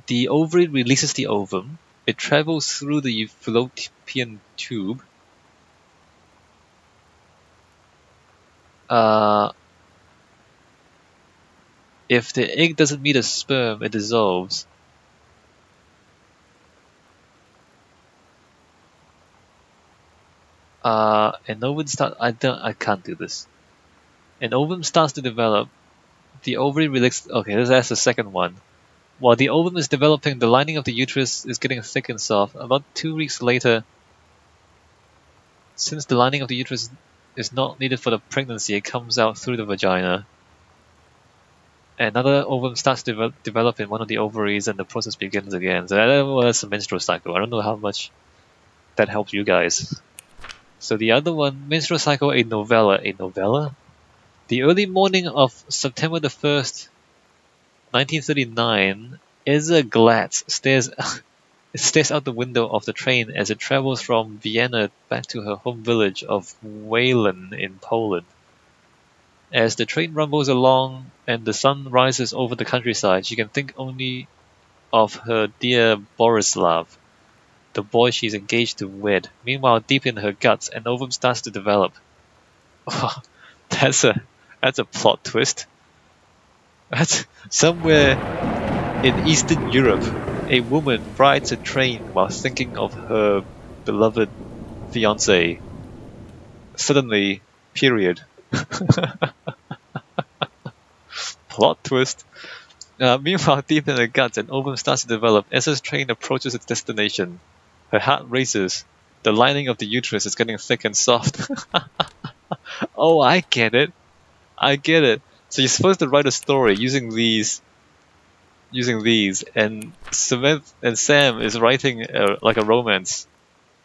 The ovary releases the ovum. It travels through the fallopian tube. If the egg doesn't meet a sperm, it dissolves. An ovum I can't do this. An ovum starts to develop. The ovary releases. Okay, that's the second one. While the ovum is developing, the lining of the uterus is getting thick and soft. About 2 weeks later, since the lining of the uterus is not needed for the pregnancy, it comes out through the vagina. Another ovum starts to develop in one of the ovaries, and the process begins again. So that's a menstrual cycle. I don't know how much that helps you guys. So the other one, menstrual cycle, a novella. A novella? The early morning of September the 1st, 1939, Esa Glatz stares out the window of the train as it travels from Vienna back to her home village of Waylan in Poland. As the train rumbles along and the sun rises over the countryside, she can think only of her dear Borislav, the boy she's engaged to wed. Meanwhile, deep in her guts, an ovum starts to develop. Oh, that's a plot twist. That's somewhere in Eastern Europe, a woman rides a train while thinking of her beloved fiancé. Suddenly, period. Plot twist. Meanwhile, deep in her guts, an ovum starts to develop. Esa's train approaches its destination. Her heart races. The lining of the uterus is getting thick and soft. Oh, I get it. I get it. So you're supposed to write a story using these, and Sam is writing like a romance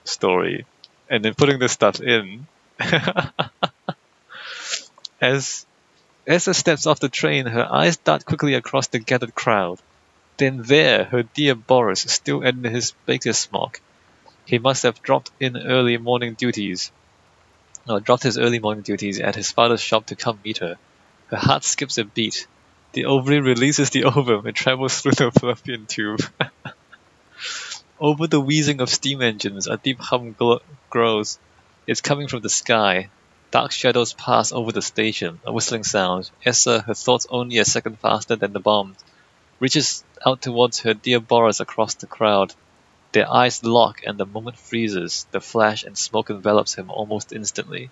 story, and then putting this stuff in. As Esa steps off the train, her eyes dart quickly across the gathered crowd. Then there, her dear Boris, still in his baker's smock. He must have dropped his early morning duties at his father's shop to come meet her. Her heart skips a beat. The ovary releases the ovum and travels through the fallopian tube. Over the wheezing of steam engines, a deep hum grows. It's coming from the sky. Dark shadows pass over the station, a whistling sound. Esa, her thoughts only a second faster than the bomb, reaches out towards her dear Boris across the crowd. Their eyes lock and the moment freezes. The flash and smoke envelops him almost instantly.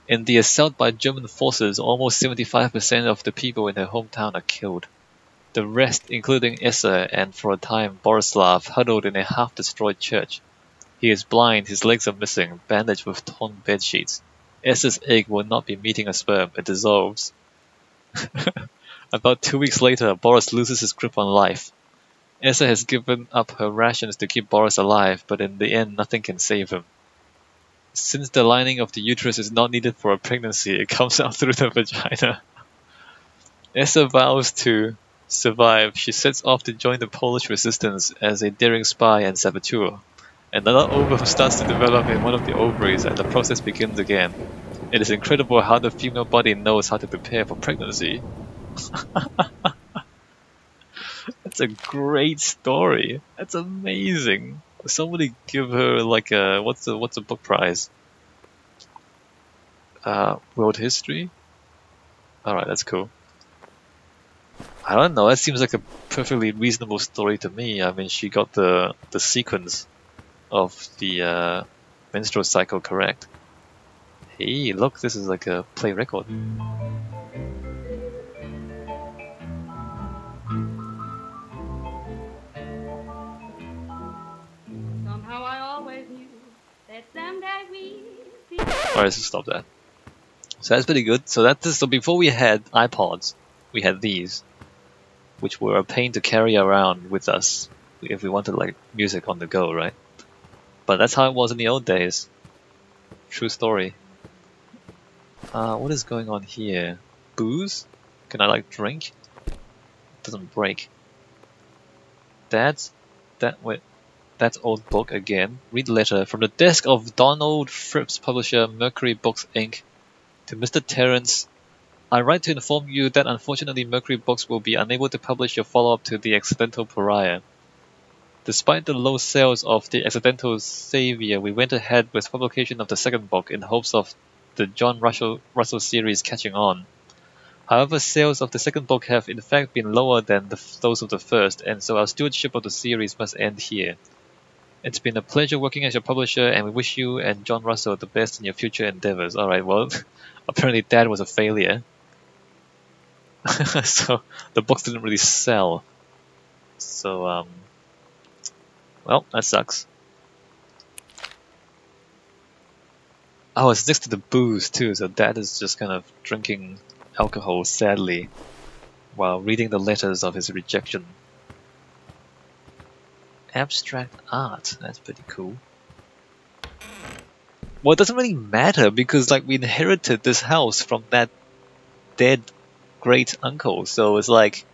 In the assault by German forces, almost 75% of the people in her hometown are killed. The rest, including Esa and, for a time, Borislav, huddled in a half-destroyed church. He is blind, his legs are missing, bandaged with torn bedsheets. Esa's egg will not be meeting a sperm, it dissolves. About 2 weeks later, Boris loses his grip on life. Esa has given up her rations to keep Boris alive, but in the end nothing can save him. Since the lining of the uterus is not needed for a pregnancy, it comes out through the vagina. Esa vows to survive. She sets off to join the Polish resistance as a daring spy and saboteur. Another ovum starts to develop in one of the ovaries and the process begins again. It is incredible how the female body knows how to prepare for pregnancy. That's a great story. That's amazing. Somebody give her like a what's the book prize? World history? Alright, that's cool. I don't know, that seems like a perfectly reasonable story to me. I mean, she got the sequence of the menstrual cycle correct. Hey, look, this is like a play record. Somehow I always knew that someday we'd see. Alright, so stop that. So that's pretty good. So before we had iPods, we had these, which were a pain to carry around with us if we wanted like music on the go, right? But that's how it was in the old days. True story. What is going on here? Booze? Can I like drink? It doesn't break. That's old book again. Read letter from the desk of Donald Phipps, publisher, Mercury Books Inc. to Mr. Terence I write to inform you that unfortunately Mercury Books will be unable to publish your follow-up to The Accidental Pariah. Despite the low sales of The Accidental Savior, we went ahead with publication of the second book in hopes of the John Russell series catching on. However, sales of the second book have in fact been lower than those of the first, and so our stewardship of the series must end here. It's been a pleasure working as your publisher, and we wish you and John Russell the best in your future endeavors. Alright, well, apparently that was a failure. So, the books didn't really sell. So, well, that sucks. Oh, it's next to the booze too, so Dad is just kind of drinking alcohol sadly while reading the letters of his rejection. Abstract art, that's pretty cool. Well, it doesn't really matter because like we inherited this house from that dead great uncle, so it's like,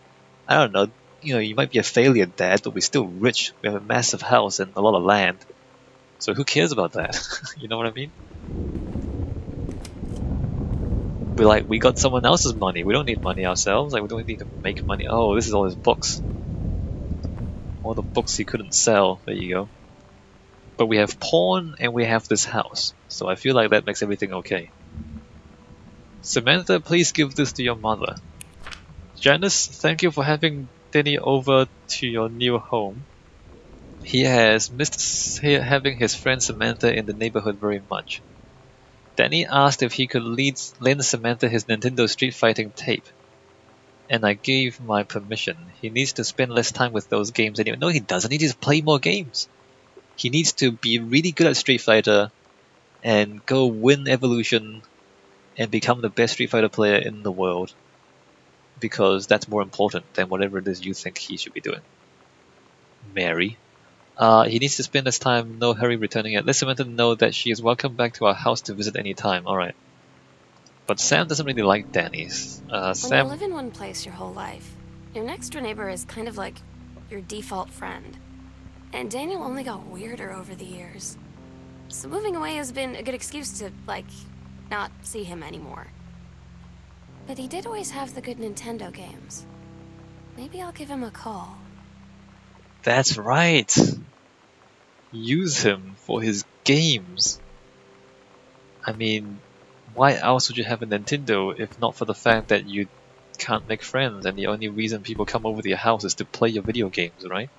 I don't know, you know, you might be a failure, Dad, but we're still rich. We have a massive house and a lot of land. So who cares about that? You know what I mean? We got someone else's money. We don't need money ourselves. Like, we don't need to make money. Oh, this is all his books. All the books he couldn't sell. There you go. But we have porn and we have this house. So I feel like that makes everything okay. Samantha, please give this to your mother. Janice, thank you for having Denny over to your new home. He has missed having his friend Samantha in the neighborhood very much. Danny asked if he could lend Samantha his Nintendo Street Fighting tape. And I gave my permission. He needs to spend less time with those games anyway. No, he doesn't. He needs to play more games. He needs to be really good at Street Fighter and go win Evolution and become the best Street Fighter player in the world. Because that's more important than whatever it is you think he should be doing. Mary. He needs to spend his time, no hurry returning it. Let Samantha know that she is welcome back to our house to visit any time. Alright. But Sam doesn't really like Danny's. When Sam... you live in one place your whole life, your next door neighbor is kind of like your default friend. And Daniel only got weirder over the years. So moving away has been a good excuse to, like, not see him anymore. But he did always have the good Nintendo games. Maybe I'll give him a call. That's right! Use him for his games. I mean, why else would you have a Nintendo if not for the fact that you can't make friends and the only reason people come over to your house is to play your video games, right?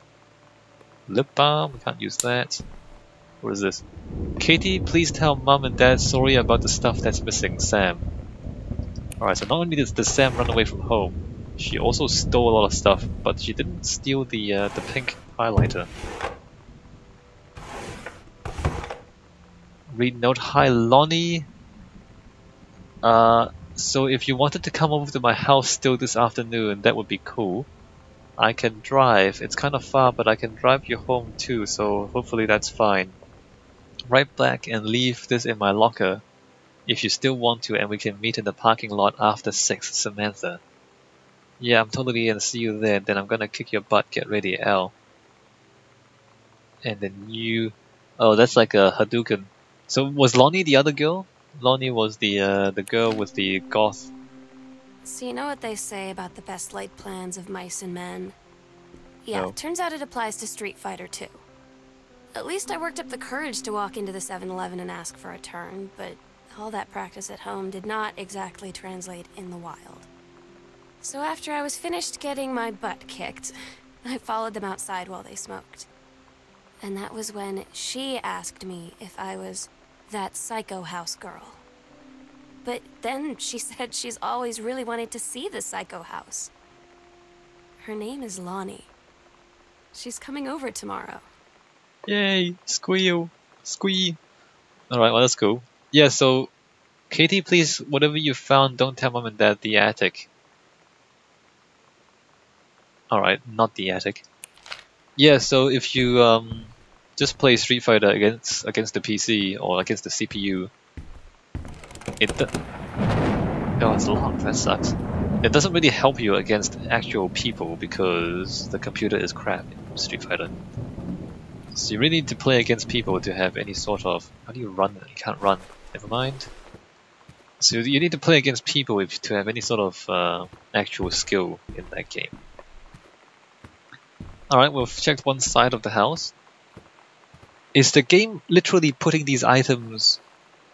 Lip balm, we can't use that. What is this? Katie, please tell Mom and Dad sorry about the stuff that's missing, Sam. Alright, so not only did Sam run away from home, she also stole a lot of stuff, but she didn't steal the pink highlighter. Read note, hi Lonnie. So if you wanted to come over to my house still this afternoon, that would be cool. I can drive. It's kind of far, but I can drive you home too, so hopefully that's fine. Write back and leave this in my locker if you still want to, and we can meet in the parking lot after 6, Samantha. Yeah, I'm totally gonna see you there, then I'm gonna kick your butt, get ready, L. And then you... Oh, that's like a Hadouken. So was Lonnie the other girl? Lonnie was the girl with the goth. So you know what they say about the best laid plans of mice and men? Yeah, No. It turns out it applies to Street Fighter too. At least I worked up the courage to walk into the 7-Eleven and ask for a turn, but all that practice at home did not exactly translate in the wild. So after I was finished getting my butt kicked, I followed them outside while they smoked. And that was when she asked me if I was that psycho house girl. But then she said she's always really wanted to see the psycho house. Her name is Lonnie. She's coming over tomorrow. Yay! Squeal! Squee! Alright, well that's cool. Yeah, so... Katie, please, whatever you found, don't tell Mom and Dad the attic. Alright, not the attic. Yeah, so if you just play Street Fighter against the PC or against the CPU, oh, it's locked, that sucks. It doesn't really help you against actual people because the computer is crap in Street Fighter. So you really need to play against people to have any sort of... How do you run? You can't run. Never mind. So you need to play against people if to have any sort of actual skill in that game. Alright, we've checked one side of the house. Is the game literally putting these items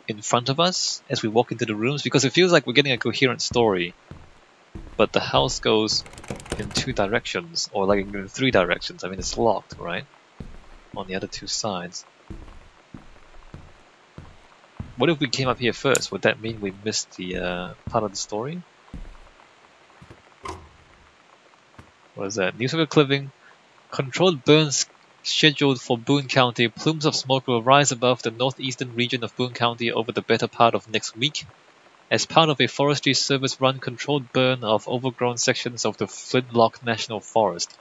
in front of us as we walk into the rooms? Because it feels like we're getting a coherent story, but the house goes in 2 directions, or like in 3 directions. I mean, it's locked, right? On the other 2 sides. What if we came up here first? Would that mean we missed the part of the story? What is that? Newspaper clipping. Controlled burns scheduled for Boone County. Plumes of smoke will rise above the northeastern region of Boone County over the better part of next week, as part of a Forestry Service-run controlled burn of overgrown sections of the Flintlock National Forest.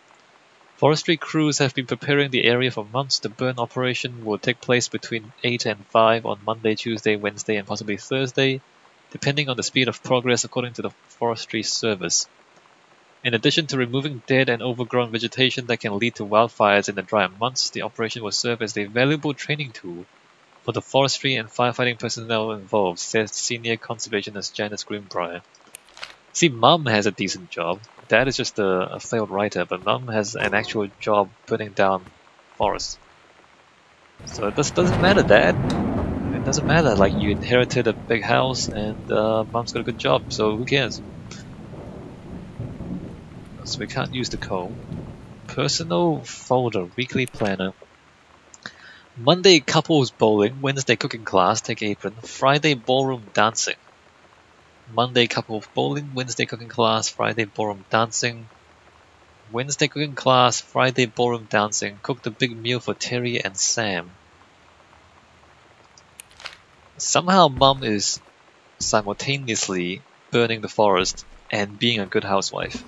Forestry crews have been preparing the area for months. The burn operation will take place between 8 and 5 on Monday, Tuesday, Wednesday, and possibly Thursday, depending on the speed of progress according to the Forestry Service. In addition to removing dead and overgrown vegetation that can lead to wildfires in the drier months, the operation will serve as a valuable training tool for the forestry and firefighting personnel involved, says senior conservationist Janice Greenbrier. See, Mum has a decent job. Dad is just a failed writer, but Mum has an actual job putting down forests. So it doesn't matter, Dad. It doesn't matter. Like, you inherited a big house and Mum's got a good job, so who cares? So we can't use the code. Personal folder, weekly planner. Monday couples bowling, Wednesday cooking class, take apron, Friday ballroom dancing. Monday couples bowling, Wednesday cooking class, Friday ballroom dancing. Wednesday cooking class, Friday ballroom dancing. Cook the big meal for Terry and Sam. Somehow Mum is simultaneously burning the forest and being a good housewife.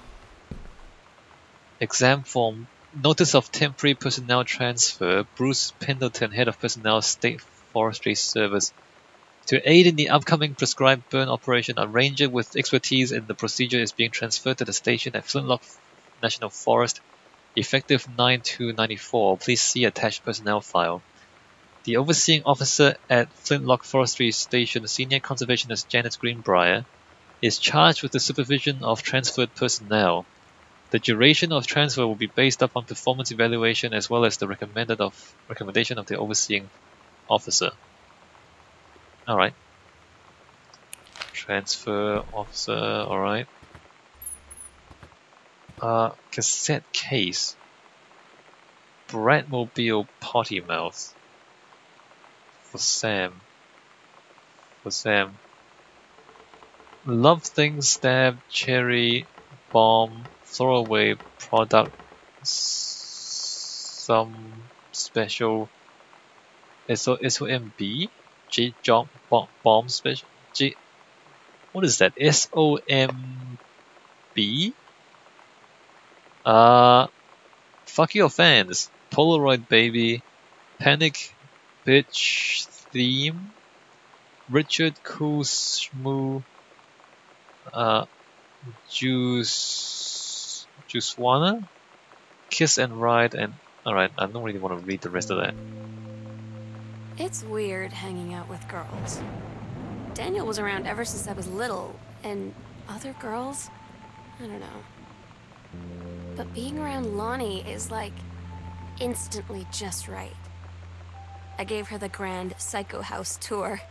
Exam form. Notice of temporary personnel transfer. Bruce Pendleton, head of personnel, State Forestry Service. To aid in the upcoming prescribed burn operation, a ranger with expertise in the procedure is being transferred to the station at Flintlock National Forest, effective 9/2/94. Please see attached personnel file. The overseeing officer at Flintlock Forestry Station, Senior Conservationist Janice Greenbrier, is charged with the supervision of transferred personnel. The duration of transfer will be based upon performance evaluation as well as the recommendation of the overseeing officer. Alright. Transfer officer, alright. Cassette case. Bratmobile potty mouth. For Sam. Love things, stab, cherry, bomb, throwaway product, some special SOMB? J job bomb special J what is that? SOMB? Fuck your fans. Polaroid baby, Panic bitch theme, Richard Cool Schmoo, Juicewana, Kiss and Ride, and alright, I don't really want to read the rest of that. It's weird hanging out with girls. Daniel was around ever since I was little, and other girls? I don't know. But being around Lonnie is like instantly just right. I gave her the grand Psycho House tour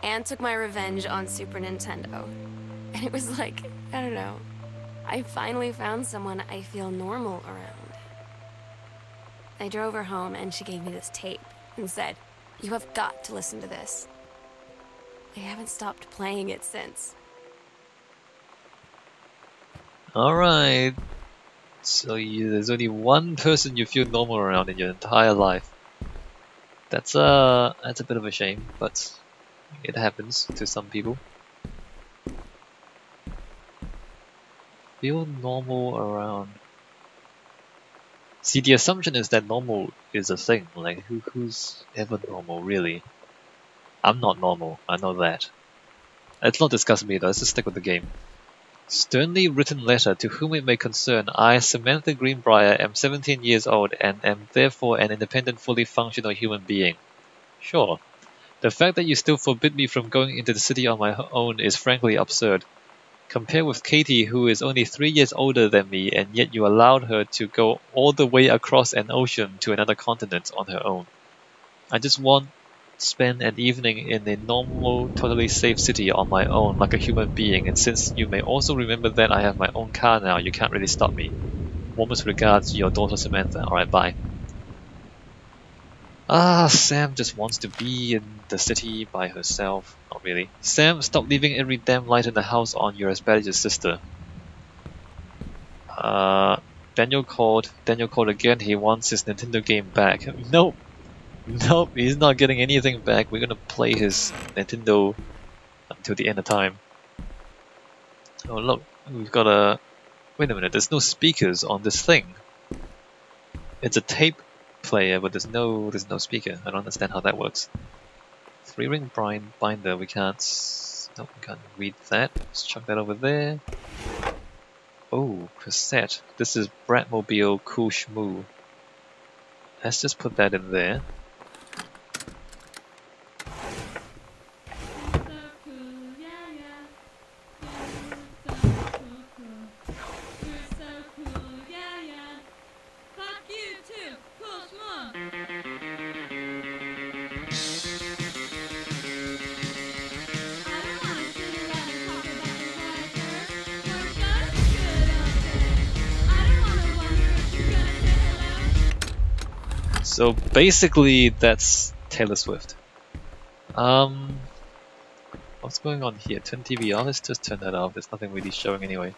and took my revenge on Super Nintendo. And it was like, I don't know, I finally found someone I feel normal around. I drove her home and she gave me this tape and said, "You have got to listen to this." I haven't stopped playing it since. Alright. So there's only one person you feel normal around in your entire life. That's a bit of a shame, but it happens to some people. Feel normal around. See, the assumption is that normal is a thing. Like, who's ever normal, really? I'm not normal, I know that. Let's not discuss me though, let's just stick with the game. Sternly written letter to whom it may concern. I, Samantha Greenbrier, am 17 years old and am therefore an independent, fully functional human being. Sure. The fact that you still forbid me from going into the city on my own is frankly absurd. Compare with Katie, who is only 3 years older than me, and yet you allowed her to go all the way across an ocean to another continent on her own. I just want to spend an evening in a normal, totally safe city on my own, like a human being, and since you may also remember that I have my own car now, you can't really stop me. Warmest regards, your daughter Samantha. Alright, bye. Sam just wants to be in the city by herself. Not really. Sam, stop leaving every damn light in the house on. You're as bad as your sister. Daniel called. Daniel called again. He wants his Nintendo game back. Nope. Nope, he's not getting anything back. We're gonna play his Nintendo until the end of time. Oh look, we've got a... Wait a minute, there's no speakers on this thing. It's a tape player, but there's no speaker. I don't understand how that works. 3-ring binder, we can't... Nope, we can't read that. Let's chuck that over there. Oh, cassette. This is Bratmobile Cool Shmoo. Let's just put that in there. So basically that's Taylor Swift. What's going on here? Turn TV off? Let's just turn that off. There's nothing really showing anyway.